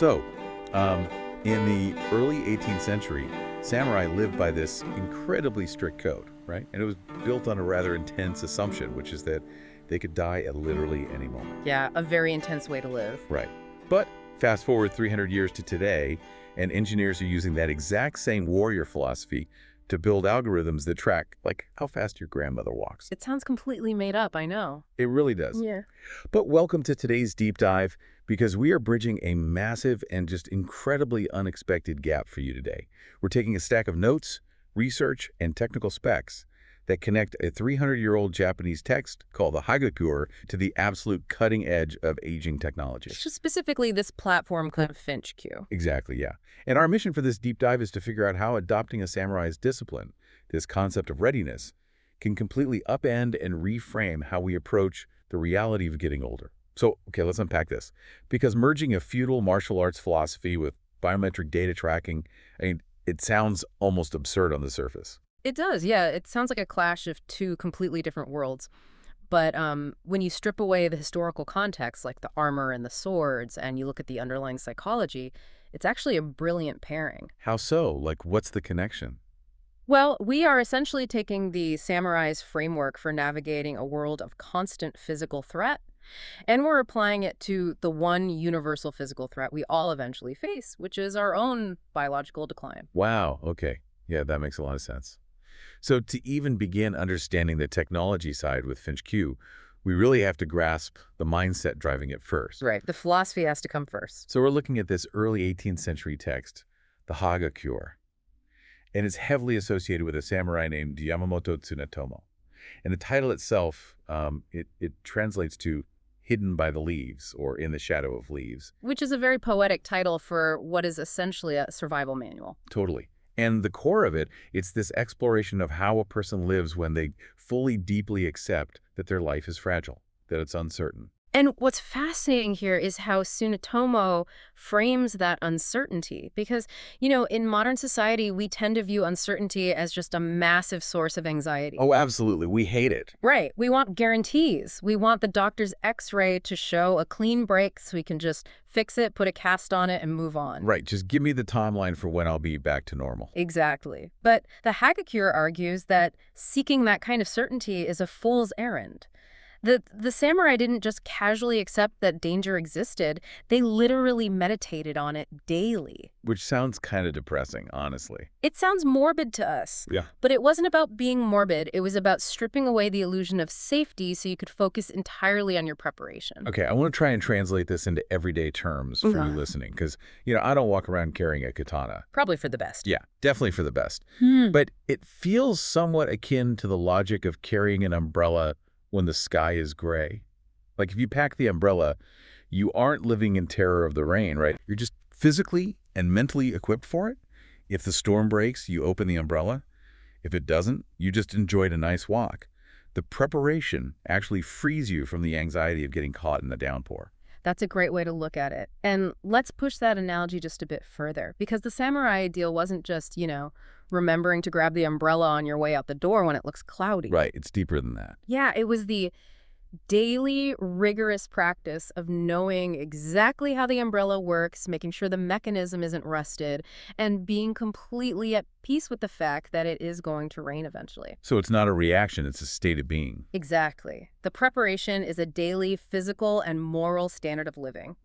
So, in the early 18th century, samurai lived by this incredibly strict code, right? And it was built on a rather intense assumption, which is that they could die at literally any moment. Yeah, a very intense way to live. Right. But fast forward 300 years to today, and engineers are using that exact same warrior philosophy to build algorithms that track, like, how fast your grandmother walks. It sounds completely made up, I know. It really does. Yeah. But welcome to today's deep dive, because we are bridging a massive and just incredibly unexpected gap for you today. We're taking a stack of notes, research, and technical specs that connect a 300-year-old Japanese text called the Hagakure to the absolute cutting edge of aging technology. Specifically, this platform called FinchQ. Exactly, yeah. And our mission for this deep dive is to figure out how adopting a samurai's discipline, this concept of readiness, can completely upend and reframe how we approach the reality of getting older. So, okay, let's unpack this. Because merging a feudal martial arts philosophy with biometric data tracking, I mean, it sounds almost absurd on the surface. It does, yeah. It sounds like a clash of two completely different worlds. But when you strip away the historical context, like the armor and the swords, and you look at the underlying psychology, it's actually a brilliant pairing. How so? Like, what's the connection? Well, we are essentially taking the samurai's framework for navigating a world of constant physical threat, and we're applying it to the one universal physical threat we all eventually face, which is our own biological decline. Wow, okay. Yeah, that makes a lot of sense. So to even begin understanding the technology side with FinchQ, we really have to grasp the mindset driving it first. Right. The philosophy has to come first. So we're looking at this early 18th century text, the Hagakure, and it's heavily associated with a samurai named Yamamoto Tsunetomo. And the title itself, it translates to hidden by the leaves or in the shadow of leaves. Which is a very poetic title for what is essentially a survival manual. Totally. And the core of it, it's this exploration of how a person lives when they fully, deeply accept that their life is fragile, that it's uncertain. And what's fascinating here is how Tsunetomo frames that uncertainty. Because, you know, in modern society, we tend to view uncertainty as just a massive source of anxiety. Oh, absolutely. We hate it. Right. We want guarantees. We want the doctor's x-ray to show a clean break so we can just fix it, put a cast on it, and move on. Right. Just give me the timeline for when I'll be back to normal. Exactly. But the Hagakure argues that seeking that kind of certainty is a fool's errand. The samurai didn't just casually accept that danger existed. They literally meditated on it daily. Which sounds kind of depressing, honestly. It sounds morbid to us. Yeah. But it wasn't about being morbid. It was about stripping away the illusion of safety so you could focus entirely on your preparation. Okay, I want to try and translate this into everyday terms for you listening, because, you know, I don't walk around carrying a katana. Probably for the best. Yeah, definitely for the best. But it feels somewhat akin to the logic of carrying an umbrella when the sky is gray. Like, if you pack the umbrella, you aren't living in terror of the rain, right? You're just physically and mentally equipped for it. If the storm breaks, you open the umbrella. If it doesn't, you just enjoyed a nice walk. The preparation actually frees you from the anxiety of getting caught in the downpour. That's a great way to look at it. And let's push that analogy just a bit further, because the samurai ideal wasn't just, you know, remembering to grab the umbrella on your way out the door when it looks cloudy. Right, it's deeper than that. Yeah, it was the daily rigorous practice of knowing exactly how the umbrella works, making sure the mechanism isn't rusted, and being completely at peace with the fact that it is going to rain eventually. So it's not a reaction, it's a state of being. Exactly. The preparation is a daily physical and moral standard of living.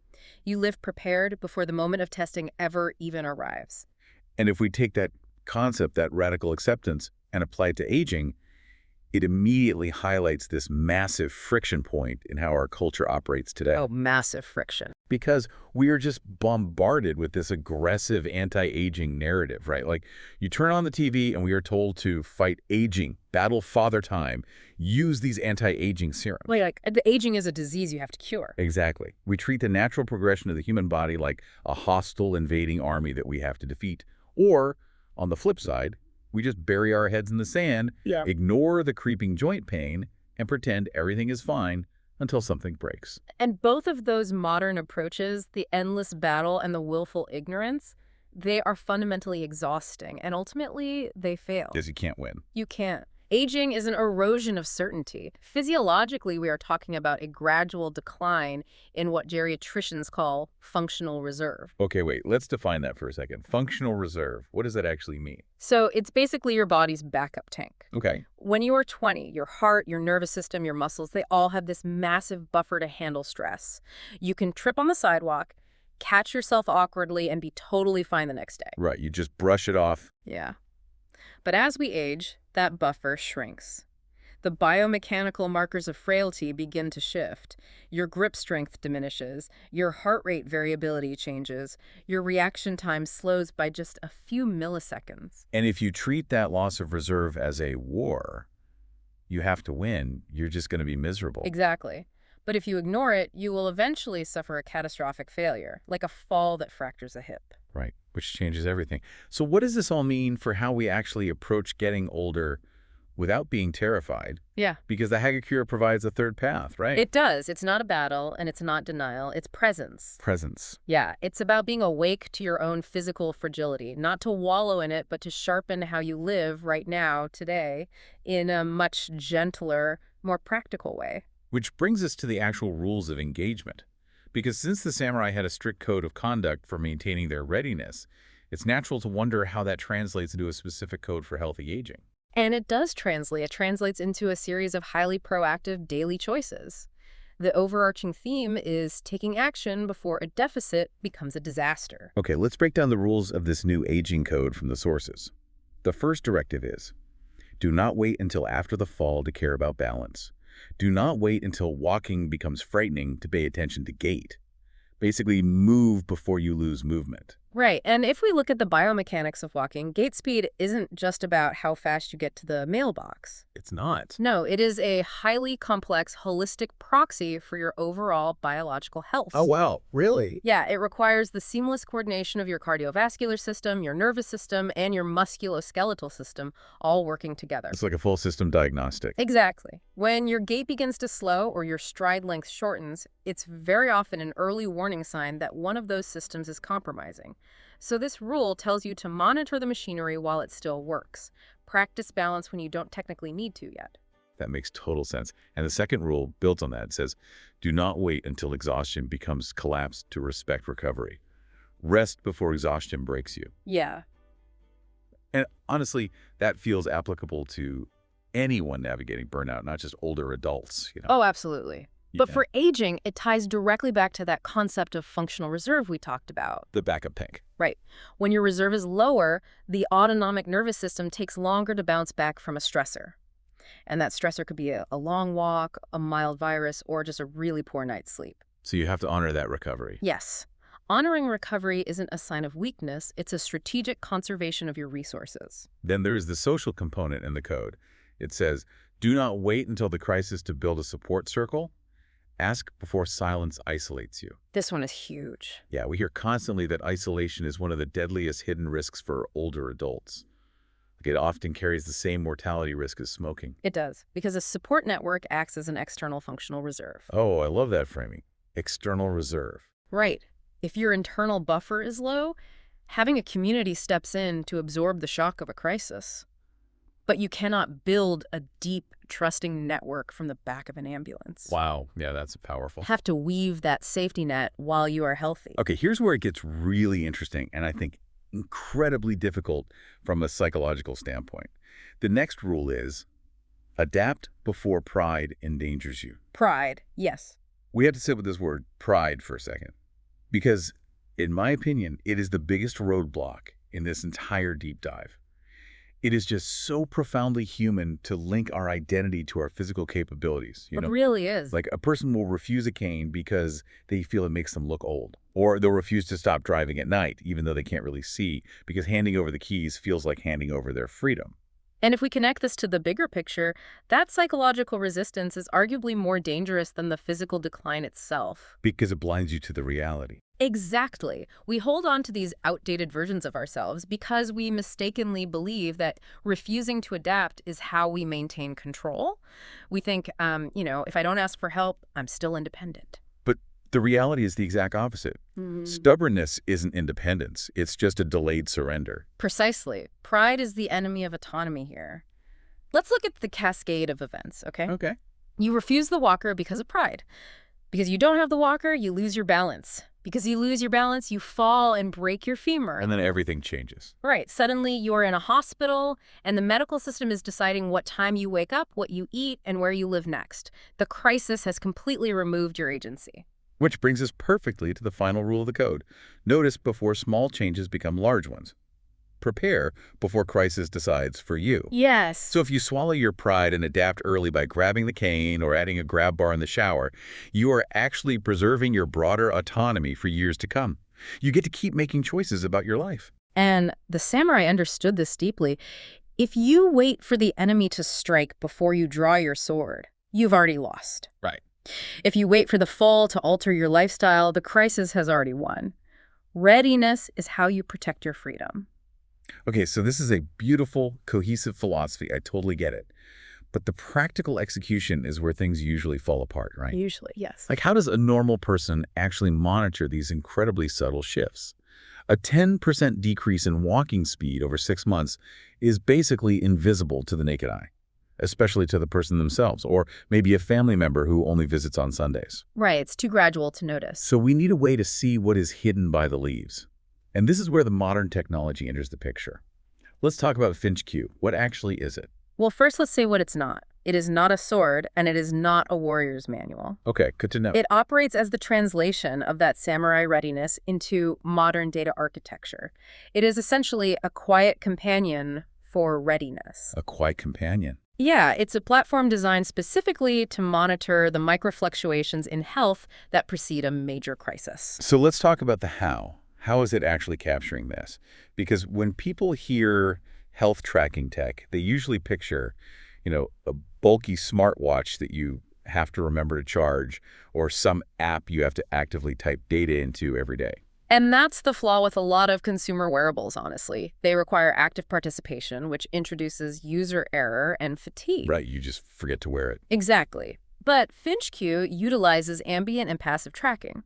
You live prepared before the moment of testing ever even arrives. And if we take that concept, that radical acceptance, and apply it to aging, it immediately highlights this massive friction point in how our culture operates today. Oh, massive friction. Because we are just bombarded with this aggressive anti-aging narrative, right? Like, you turn on the TV and we are told to fight aging, battle father time, use these anti-aging serums. Like the aging is a disease you have to cure. Exactly. We treat the natural progression of the human body like a hostile invading army that we have to defeat. Or, on the flip side, we just bury our heads in the sand, ignore the creeping joint pain, and pretend everything is fine until something breaks. And both of those modern approaches, the endless battle and the willful ignorance, they are fundamentally exhausting, and ultimately, they fail. Because you can't win. You can't. Aging is an erosion of certainty. Physiologically, we are talking about a gradual decline in what geriatricians call functional reserve. Okay, wait, let's define that for a second. Functional reserve, what does that actually mean? So it's basically your body's backup tank. Okay. When you are 20, your heart, your nervous system, your muscles, they all have this massive buffer to handle stress. You can trip on the sidewalk, catch yourself awkwardly, and be totally fine the next day. Right, you just brush it off. Yeah. But as we age, that buffer shrinks. The biomechanical markers of frailty begin to shift. Your grip strength diminishes, your heart rate variability changes, your reaction time slows by just a few milliseconds. And if you treat that loss of reserve as a war, you have to win, you're just going to be miserable. Exactly. But if you ignore it, you will eventually suffer a catastrophic failure, like a fall that fractures a hip. Right, which changes everything. So what does this all mean for how we actually approach getting older without being terrified? Yeah. Because the Hagakure provides a third path, right? It does. It's not a battle, and it's not denial. It's presence. Presence. Yeah, it's about being awake to your own physical fragility, not to wallow in it, but to sharpen how you live right now, today, in a much gentler, more practical way. Which brings us to the actual rules of engagement. Because since the samurai had a strict code of conduct for maintaining their readiness, it's natural to wonder how that translates into a specific code for healthy aging. And it does translate. It translates into a series of highly proactive daily choices. The overarching theme is taking action before a deficit becomes a disaster. Okay, let's break down the rules of this new aging code from the sources. The first directive is, do not wait until after the fall to care about balance. Do not wait until walking becomes frightening to pay attention to gait. Basically, move before you lose movement. Right, and if we look at the biomechanics of walking, gait speed isn't just about how fast you get to the mailbox. It's not. No, it is a highly complex, holistic proxy for your overall biological health. Oh, wow. Really? Yeah, it requires the seamless coordination of your cardiovascular system, your nervous system, and your musculoskeletal system all working together. It's like a full system diagnostic. Exactly. When your gait begins to slow or your stride length shortens, it's very often an early warning sign that one of those systems is compromising. So this rule tells you to monitor the machinery while it still works. Practice balance when you don't technically need to yet. That makes total sense. And the second rule built on that says, do not wait until exhaustion becomes collapse to respect recovery. Rest before exhaustion breaks you. Yeah. And honestly, that feels applicable to anyone navigating burnout, not just older adults. Oh, absolutely. But Yeah. for aging, it ties directly back to that concept of functional reserve we talked about. The backup tank. Right. When your reserve is lower, the autonomic nervous system takes longer to bounce back from a stressor. And that stressor could be a long walk, a mild virus, or just a really poor night's sleep. So you have to honor that recovery. Yes. Honoring recovery isn't a sign of weakness, it's a strategic conservation of your resources. Then there is the social component in the code. It says, do not wait until the crisis to build a support circle. Ask before silence isolates you. This one is huge. Yeah, we hear constantly that isolation is one of the deadliest hidden risks for older adults. It often carries the same mortality risk as smoking. It does, because a support network acts as an external functional reserve. Oh, I love that framing. External reserve. Right. If your internal buffer is low, having a community steps in to absorb the shock of a crisis. But you cannot build a deep, trusting network from the back of an ambulance. Wow. Yeah, that's powerful. Have to weave that safety net while you are healthy. Okay, here's where it gets really interesting, and I think incredibly difficult from a psychological standpoint. The next rule is, adapt before pride endangers you. Pride, yes. We have to sit with this word, pride, for a second. Because, in my opinion, it is the biggest roadblock in this entire deep dive. It is just so profoundly human to link our identity to our physical capabilities. It really is. Like a person will refuse a cane because they feel it makes them look old. Or they'll refuse to stop driving at night, even though they can't really see, because handing over the keys feels like handing over their freedom. And if we connect this to the bigger picture, that psychological resistance is arguably more dangerous than the physical decline itself. Because it blinds you to the reality. Exactly. We hold on to these outdated versions of ourselves because we mistakenly believe that refusing to adapt is how we maintain control. We think, if I don't ask for help, I'm still independent. But the reality is the exact opposite. Stubbornness isn't independence. It's just a delayed surrender. Precisely. Pride is the enemy of autonomy here. Let's look at the cascade of events, okay? Okay. You refuse the walker because of pride. Because you don't have the walker, you lose your balance. Because you lose your balance, you fall and break your femur. And then everything changes. Right. Suddenly, you're in a hospital, and the medical system is deciding what time you wake up, what you eat, and where you live next. The crisis has completely removed your agency. Which brings us perfectly to the final rule of the code. Notice before small changes become large ones. Prepare before crisis decides for you. Yes. So if you swallow your pride and adapt early by grabbing the cane or adding a grab bar in the shower, you are actually preserving your broader autonomy for years to come. You get to keep making choices about your life. And the samurai understood this deeply. If you wait for the enemy to strike before you draw your sword, you've already lost. Right. If you wait for the fall to alter your lifestyle, the crisis has already won. Readiness is how you protect your freedom. Okay, so this is a beautiful, cohesive philosophy. I totally get it. But the practical execution is where things usually fall apart, right? Usually, yes. Like, how does a normal person actually monitor these incredibly subtle shifts? A 10% decrease in walking speed over 6 months is basically invisible to the naked eye, especially to the person themselves, or maybe a family member who only visits on Sundays. Right, it's too gradual to notice. So we need a way to see what is hidden by the leaves. And this is where the modern technology enters the picture. Let's talk about FinchQ. What actually is it? Well, first let's say what it's not. It is not a sword, and it is not a warrior's manual. Okay, good to know. It operates as the translation of that samurai readiness into modern data architecture. It is essentially a quiet companion for readiness. A quiet companion. Yeah, it's a platform designed specifically to monitor the microfluctuations in health that precede a major crisis. So let's talk about the how. How is it actually capturing this? Because when people hear health tracking tech, they usually picture, a bulky smartwatch that you have to remember to charge or some app you have to actively type data into every day. And that's the flaw with a lot of consumer wearables, honestly. They require active participation, which introduces user error and fatigue. Right, you just forget to wear it. Exactly. But FinchQ utilizes ambient and passive tracking.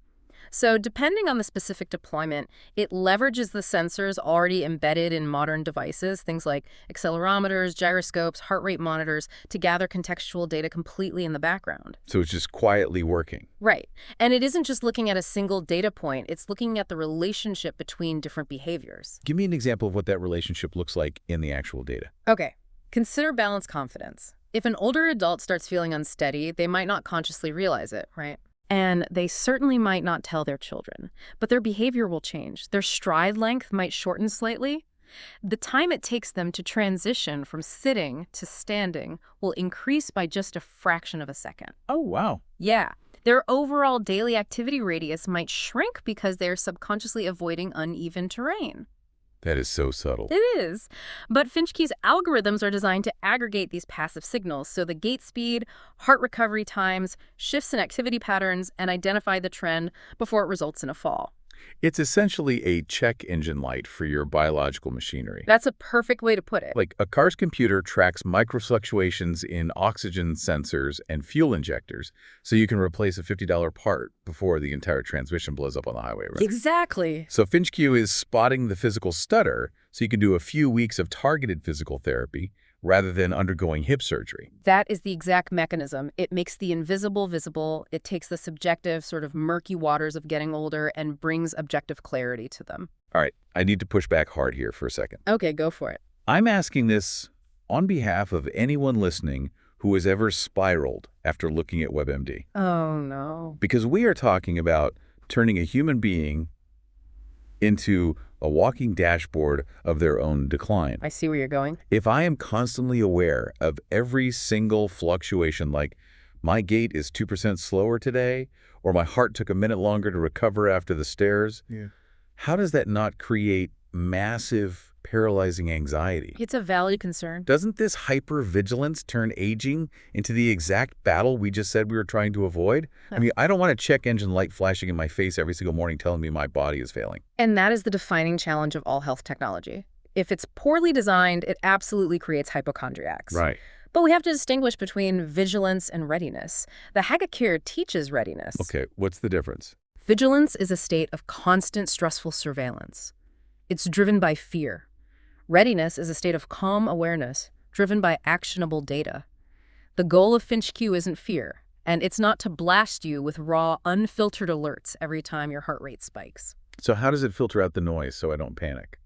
So depending on the specific deployment, it leverages the sensors already embedded in modern devices, things like accelerometers, gyroscopes, heart rate monitors, to gather contextual data completely in the background. So it's just quietly working. Right. And it isn't just looking at a single data point, it's looking at the relationship between different behaviors. Give me an example of what that relationship looks like in the actual data. Okay. Consider balanced confidence. If an older adult starts feeling unsteady, they might not consciously realize it, right? And they certainly might not tell their children, but their behavior will change. Their stride length might shorten slightly. The time it takes them to transition from sitting to standing will increase by just a fraction of a second. Oh, wow. Yeah. Their overall daily activity radius might shrink because they're subconsciously avoiding uneven terrain. That is so subtle. It is. But FinchQ's algorithms are designed to aggregate these passive signals, so the gait speed, heart recovery times, shifts in activity patterns, and identify the trend before it results in a fall. It's essentially a check engine light for your biological machinery. That's a perfect way to put it. Like a car's computer tracks microfluctuations in oxygen sensors and fuel injectors, so you can replace a $50 part before the entire transmission blows up on the highway, right? Exactly. So FinchQ is spotting the physical stutter, so you can do a few weeks of targeted physical therapy rather than undergoing hip surgery. That is the exact mechanism. It makes the invisible visible. It takes the subjective, sort of murky waters of getting older and brings objective clarity to them. All right, I need to push back hard here for a second. Okay, go for it. I'm asking this on behalf of anyone listening who has ever spiraled after looking at WebMD. Oh, no. Because we are talking about turning a human being into a walking dashboard of their own decline. I see where you're going. If I am constantly aware of every single fluctuation, like my gait is 2% slower today, or my heart took a minute longer to recover after the stairs, how does that not create massive, paralyzing anxiety? It's a valid concern. Doesn't this hypervigilance turn aging into the exact battle we just said we were trying to avoid? I mean, I don't want a check engine light flashing in my face every single morning telling me my body is failing. And that is the defining challenge of all health technology. If it's poorly designed, it absolutely creates hypochondriacs. Right. But we have to distinguish between vigilance and readiness. The Hagakure teaches readiness. Okay, what's the difference? Vigilance is a state of constant stressful surveillance. It's driven by fear. Readiness is a state of calm awareness, driven by actionable data. The goal of FinchQ isn't fear, and it's not to blast you with raw, unfiltered alerts every time your heart rate spikes. So how does it filter out the noise so I don't panic?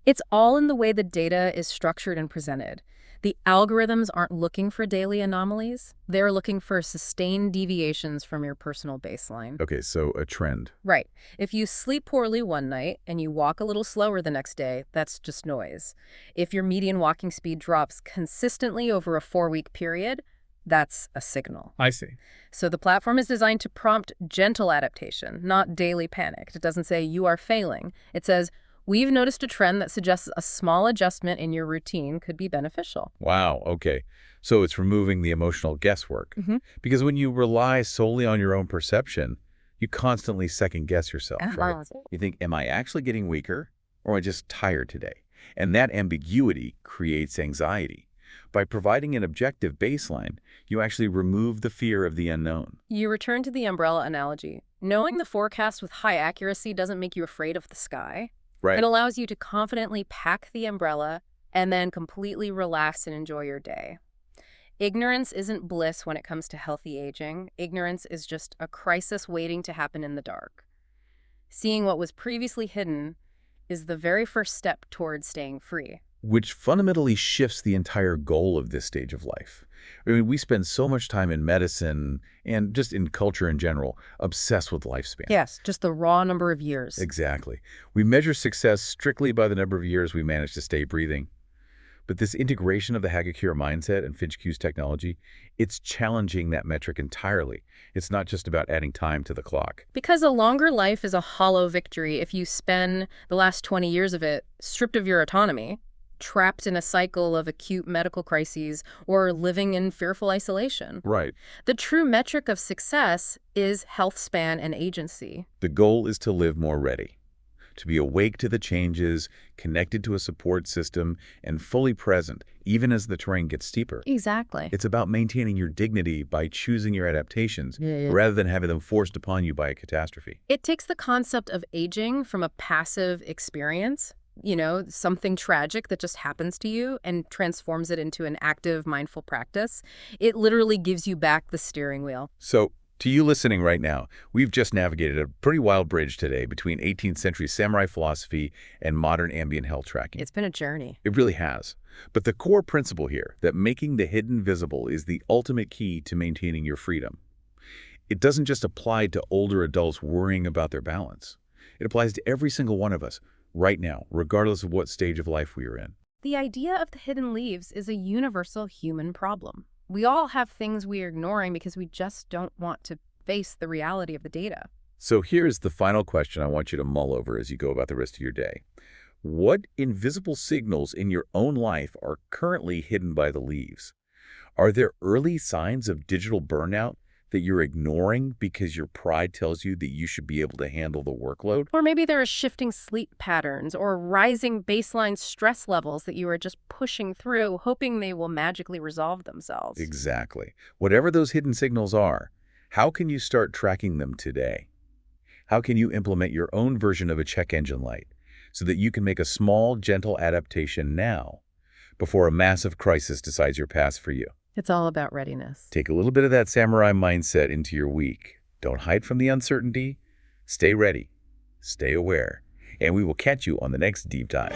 It's all in the way the data is structured and presented. The algorithms aren't looking for daily anomalies. They're looking for sustained deviations from your personal baseline. Okay, so a trend. Right. If you sleep poorly one night and you walk a little slower the next day, that's just noise. If your median walking speed drops consistently over a 4-week period, that's a signal. I see. So the platform is designed to prompt gentle adaptation, not daily panic. It doesn't say you are failing. It says, we've noticed a trend that suggests a small adjustment in your routine could be beneficial. Wow, okay. So it's removing the emotional guesswork. Mm-hmm. Because when you rely solely on your own perception, you constantly second-guess yourself, right? You think, am I actually getting weaker, or am I just tired today? And that ambiguity creates anxiety. By providing an objective baseline, you actually remove the fear of the unknown. You return to the umbrella analogy. Knowing the forecast with high accuracy doesn't make you afraid of the sky. Right. It allows you to confidently pack the umbrella and then completely relax and enjoy your day. Ignorance isn't bliss when it comes to healthy aging. Ignorance is just a crisis waiting to happen in the dark. Seeing what was previously hidden is the very first step towards staying free. Which fundamentally shifts the entire goal of this stage of life. I mean, we spend so much time in medicine and just in culture in general, obsessed with lifespan. Yes, just the raw number of years. Exactly. We measure success strictly by the number of years we manage to stay breathing. But this integration of the Hagakure mindset and FinchQ's technology, it's challenging that metric entirely. It's not just about adding time to the clock. Because a longer life is a hollow victory if you spend the last 20 years of it stripped of your autonomy, trapped in a cycle of acute medical crises, or living in fearful isolation. Right. The true metric of success is health span and agency. The goal is to live more ready, to be awake to the changes, connected to a support system, and fully present, even as the terrain gets steeper. Exactly. It's about maintaining your dignity by choosing your adaptations, rather than having them forced upon you by a catastrophe. It takes the concept of aging from a passive experience, something tragic that just happens to you, and transforms it into an active, mindful practice. It literally gives you back the steering wheel. So, to you listening right now, we've just navigated a pretty wild bridge today between 18th century samurai philosophy and modern ambient health tracking. It's been a journey. It really has. But the core principle here, that making the hidden visible, is the ultimate key to maintaining your freedom. It doesn't just apply to older adults worrying about their balance. It applies to every single one of us, right now, regardless of what stage of life we are in. The idea of the hidden leaves is a universal human problem. We all have things we are ignoring because we just don't want to face the reality of the data. So here's the final question I want you to mull over as you go about the rest of your day. What invisible signals in your own life are currently hidden by the leaves? Are there early signs of digital burnout that you're ignoring because your pride tells you that you should be able to handle the workload? Or maybe there are shifting sleep patterns or rising baseline stress levels that you are just pushing through, hoping they will magically resolve themselves. Exactly. Whatever those hidden signals are, how can you start tracking them today? How can you implement your own version of a check engine light so that you can make a small, gentle adaptation now before a massive crisis decides your path for you? It's all about readiness. Take a little bit of that samurai mindset into your week. Don't hide from the uncertainty. Stay ready. Stay aware. And we will catch you on the next deep dive.